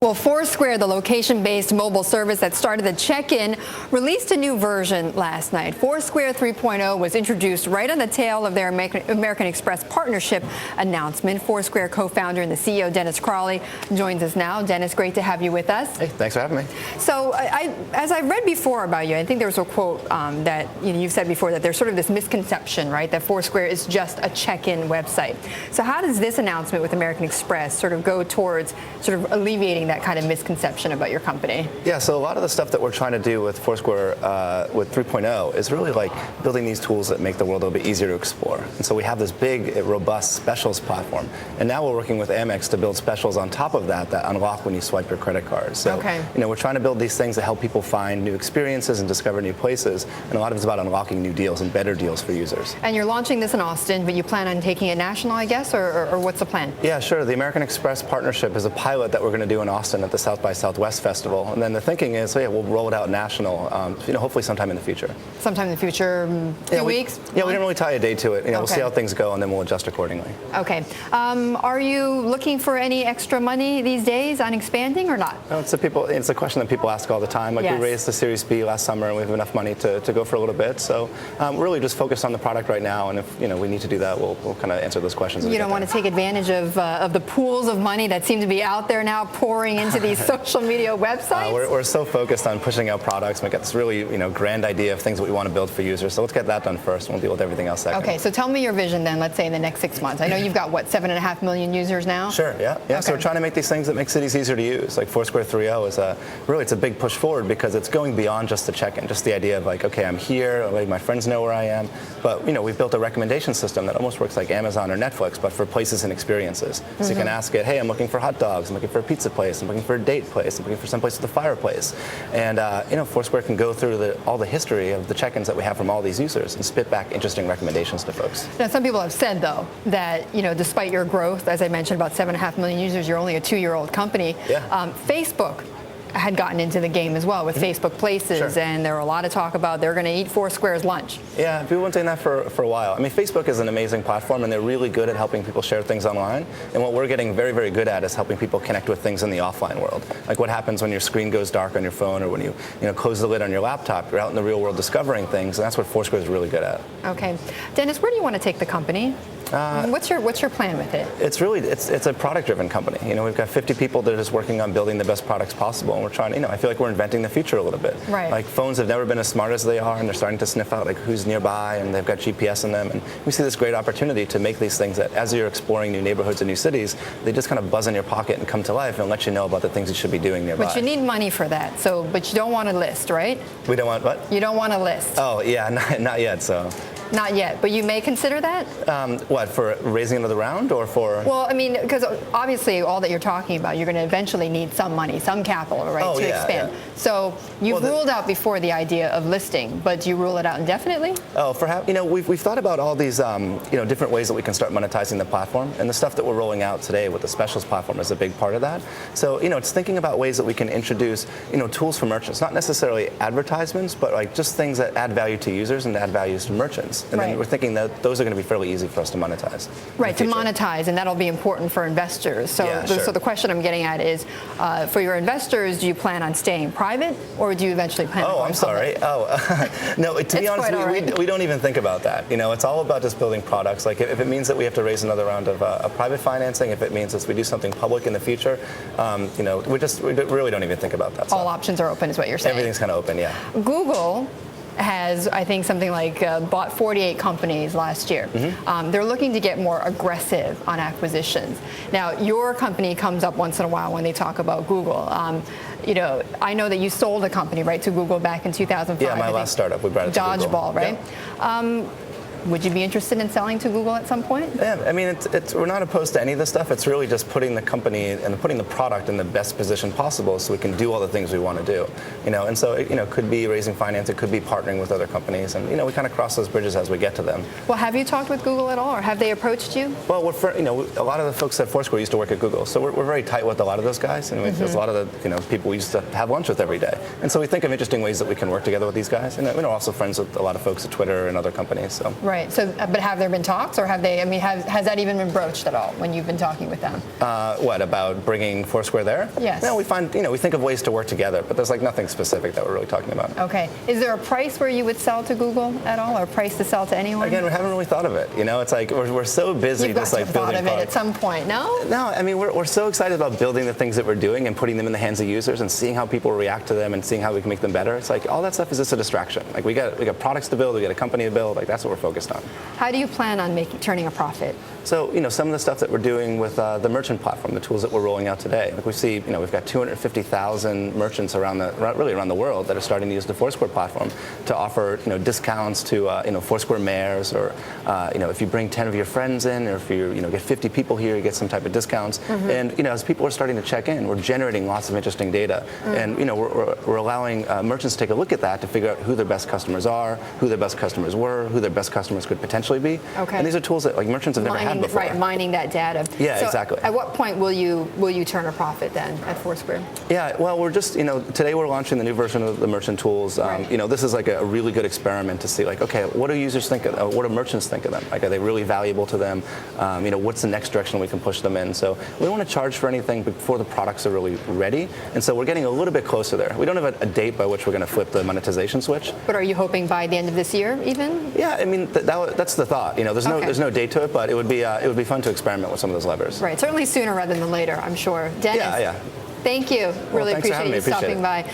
Well, Foursquare, the location-based mobile service that started the check-in, released a new version last night. Foursquare 3.0 was introduced right on the tail of their American Express partnership announcement. Foursquare co-founder and the CEO, Dennis Crowley, joins us now. Dennis, great to have you with us. Hey, thanks for having me. So, as I read before about you, I think there was a quote that you've said before that there's sort of this misconception, right, that Foursquare is just a check-in website. So how does this announcement with American Express sort of go towards sort of alleviating that kind of misconception about your company? Yeah, so a lot of the stuff that we're trying to do with Foursquare with 3.0 is really like building these tools that make the world a little bit easier to explore. And so we have this big, robust specials platform. And now we're working with Amex to build specials on top of that unlock when you swipe your credit card. So, we're trying to build these things that help people find new experiences and discover new places. And a lot of it's about unlocking new deals and better deals for users. And you're launching this in Austin, but you plan on taking it national, I guess, or what's the plan? Yeah, sure. The American Express partnership is a pilot that we're going to do in Austin at the South by Southwest Festival. And then the thinking is, we'll roll it out national, hopefully sometime in the future. Sometime in the future, few weeks? Yeah, we didn't really tie a date to it. We'll see how things go, and then we'll adjust accordingly. Okay. Are you looking for any extra money these days on expanding or not? No, it's a question that people ask all the time. We raised the Series B last summer, and we have enough money to go for a little bit. So really just focus on the product right now, and if we need to do that, we'll kind of answer those questions. You don't want to take advantage of the pools of money that seem to be out there now pouring into these social media websites? We're so focused on pushing out products. We've got this really grand idea of things that we want to build for users. So let's get that done first, and we'll deal with everything else second. Okay, so tell me your vision then, let's say in the next 6 months. I know you've got, what, 7.5 million users now? Sure, yeah. Okay. So we're trying to make these things that make cities easier to use. Like Foursquare 3.0 is it's a big push forward because it's going beyond just the check-in, just the idea of like, okay, I'm here, letting my friends know where I am. But we've built a recommendation system that almost works like Amazon or Netflix, but for places and experiences. So you can ask it, hey, I'm looking for hot dogs, I'm looking for a pizza place, I'm looking for a date place, I'm looking for someplace with a fireplace. And Foursquare can go through all the history of the check-ins that we have from all these users and spit back interesting recommendations to folks. Now, some people have said, though, that despite your growth, as I mentioned, about 7.5 million users, you're only a 2-year-old company. Yeah. Facebook had gotten into the game as well with Facebook Places, and there were a lot of talk about they're going to eat Foursquare's lunch. Yeah, people have been saying that for a while. I mean, Facebook is an amazing platform, and they're really good at helping people share things online. And what we're getting very, very good at is helping people connect with things in the offline world. Like what happens when your screen goes dark on your phone, or when you close the lid on your laptop. You're out in the real world discovering things, and that's what Foursquare is really good at. Okay, Dennis, where do you want to take the company? What's your plan with it? It's a product-driven company. We've got 50 people that are just working on building the best products possible, and we're trying to, I feel like we're inventing the future a little bit. Right. Like phones have never been as smart as they are, and they're starting to sniff out like who's nearby, and they've got GPS in them, and we see this great opportunity to make these things that as you're exploring new neighborhoods and new cities, they just kind of buzz in your pocket and come to life and let you know about the things you should be doing nearby. But you need money for that, but you don't want a list, right? We don't want what? You don't want a list. Oh, yeah, not yet, so. Not yet, but you may consider that? What, for raising another round or for? Well, I mean, because obviously all that you're talking about, you're going to eventually need some money, some capital, right, to expand. Yeah. So you've ruled out before the idea of listing, but do you rule it out indefinitely? Oh, we've thought about all these different ways that we can start monetizing the platform, and the stuff that we're rolling out today with the specials platform is a big part of that. So it's thinking about ways that we can introduce tools for merchants, not necessarily advertisements, but like just things that add value to users and add values to merchants. And then we're thinking that those are going to be fairly easy for us to monetize. Right, to monetize, and that'll be important for investors. So, so the question I'm getting at is, for your investors, do you plan on staying private, or do you eventually plan on going I'm sorry. public? No, to be honest, we don't even think about that. It's all about just building products. Like if it means that we have to raise another round of private financing, if it means that we do something public in the future, we really don't even think about that. All options are open is what you're saying. Everything's kind of open, yeah. Google has, I think, something like bought 48 companies last year. They're looking to get more aggressive on acquisitions. Now, your company comes up once in a while when they talk about Google. I know that you sold a company, right, to Google back in 2005. Yeah, my last startup, we brought it to Google. Dodgeball, right? Yeah. Would you be interested in selling to Google at some point? Yeah, I mean, we're not opposed to any of this stuff. It's really just putting the company and putting the product in the best position possible so we can do all the things we want to do. And so it could be raising finance, it could be partnering with other companies, and we kind of cross those bridges as we get to them. Well, have you talked with Google at all, or have they approached you? Well, a lot of the folks at Foursquare used to work at Google, so we're very tight with a lot of those guys, and there's a lot of the people we used to have lunch with every day, and so we think of interesting ways that we can work together with these guys. And we're also friends with a lot of folks at Twitter and other companies. So. Right. Right. So, but have there been talks, or have they? I mean, has that even been broached at all when you've been talking with them? What about bringing Foursquare there? Yes. No, we think of ways to work together, but there's like nothing specific that we're really talking about. Okay. Is there a price where you would sell to Google at all, or a price to sell to anyone? Again, we haven't really thought of it. It's like we're so busy You've just got like to have building thought of it products. at some point. No. No, I mean we're so excited about building the things that we're doing and putting them in the hands of users and seeing how people react to them and seeing how we can make them better. It's like all that stuff is just a distraction. Like we got products to build, we got a company to build. Like that's what we're focused on. How do you plan on turning a profit? So some of the stuff that we're doing with the merchant platform, the tools that we're rolling out today. Like we see, we've got 250,000 merchants around the world that are starting to use the Foursquare platform to offer discounts to Foursquare mayors, or if you bring 10 of your friends in, or if you get 50 people here, you get some type of discounts. Mm-hmm. And as people are starting to check in, we're generating lots of interesting data, and we're allowing merchants to take a look at that to figure out who their best customers are, who their best customers were, who their best customers could potentially be. Okay. And these are tools that like merchants have never had before. Right, mining that data. Yeah, so exactly. At what point will you turn a profit then at Foursquare? Yeah, well, we're just today we're launching the new version of the merchant tools. Right. This is like a really good experiment to see like, okay, what do users think of? What do merchants think of them? Like, are they really valuable to them? What's the next direction we can push them in? So we don't want to charge for anything before the products are really ready, and so we're getting a little bit closer there. We don't have a date by which we're going to flip the monetization switch. But are you hoping by the end of this year, even? Yeah, I mean that's the thought. There's no date to it, but it would be fun to experiment with some of those levers. Right, certainly sooner rather than later, I'm sure. Dennis, yeah. thank you. Really thanks for having appreciate me. you stopping by.